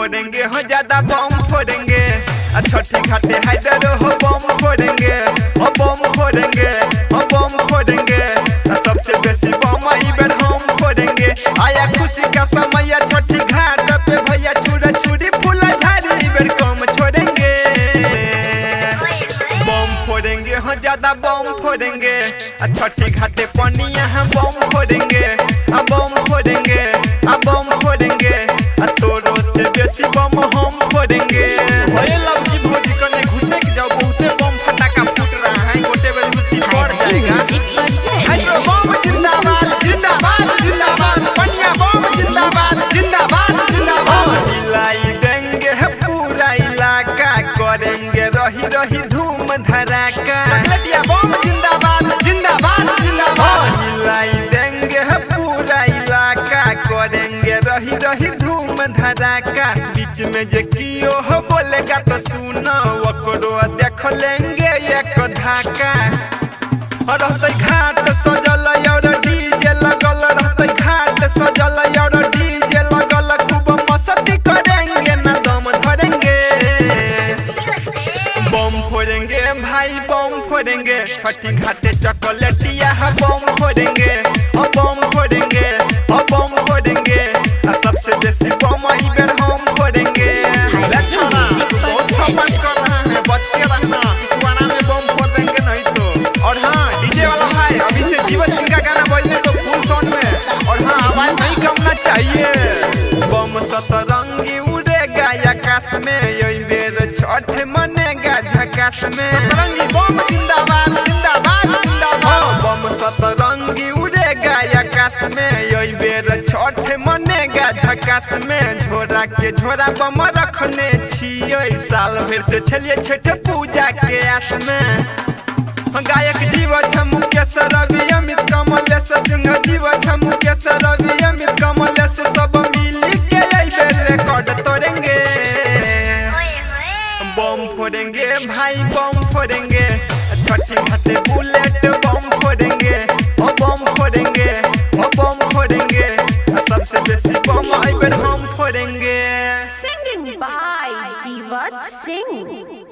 फोड़ेंगे हो ज्यादा बम फोड़ेंगे। छठी घाटे हाइडर हो बम फोड़ेंगे, हो बम फोड़ेंगे, हो बम फोड़ेंगे। सबसे बेसी बम इबर हम फोड़ेंगे। आया खुशी का समय छठी घाट पे भैया छुरा छुरी फूला झाड़ी इबर कम छोड़ेंगे। बम फोड़ेंगे हो ज्यादा बम फोड़ेंगे। छठी घाटे पनिया हम बम फोड़ेंगे, बम फोड़ेंगे, बम फोड़ेंगे। तोरो से बेसी बम हम फोड़ेंगे। लवजी भौजी कने घुसे के जाओ, बहुते बम फटाका फूट रहा है, गोटे बेर मिट्टी पड़ जाएगा। हेलो बम जिंदाबाद जिंदाबाद जिंदाबाद, पनिया बम जिंदाबाद जिंदाबाद जिंदाबाद। हिलाई देंगे पूरा इलाका, करेंगे रही रही धूम धड़ाका। चकलेटिया बम जिंदाबाद जिंदाबाद जिंदाबाद। हिलाई देंगे पूरा इलाका, करेंगे रही रही धूम धड़ाका। बीच में जे कियो हो बोलेगा तो सुनो, ओकरो देख लेंगे एक धाका। रहते घाट सजल और डीजे लगल, रहते घाट सजल और डीजे लगल। खूब मस्ती करेंगे ना दम धरेंगे। बम फोड़ेंगे भाई बम फोड़ेंगे। छठी घाटे चॉकलेटिया बम फोड़ेंगे, बम फोड़ेंगे, बम फोड़ेंगे। सबसे बेसी बम इबर हम फोड़ेंगे। बच के रहना, कुआना में बम फोड़ देंगे नहीं तो। और हाँ डीजे वाला भाई अभी से जीवन सिंह का गाना बजने तो फुल साउंड में। और हाँ आवाज नहीं कमना चाहिए। बम सतरंगी उड़ेगा आकाश में, यही बेर छठ मनेगा झकास में। सतरंगी बम जिंदाबाद जिंदाबाद जिंदाबाद। बम सतरंगी उड़ेगा आकाश में, यही बेर छठ मनेगा झकास में। झोरा के झोरा बम रखने छियै, साल भर से छलिए छठ पूजा के आस में। गायक जीव छमु के सरवी अमित कमलेश सिंह, जीव छमु के सरवी अमित कमलेश। सब मिली के रिकॉर्ड तोड़ेंगे। बम फोड़ेंगे भाई बम फोड़ेंगे। छठी घाटे बुलेट बम फोड़ेंगे, बम फोड़ेंगे, बम फोड़ेंगे। सबसे बेसी बम इबर हम फोड़ेंगे। Singing by Jivat Singh।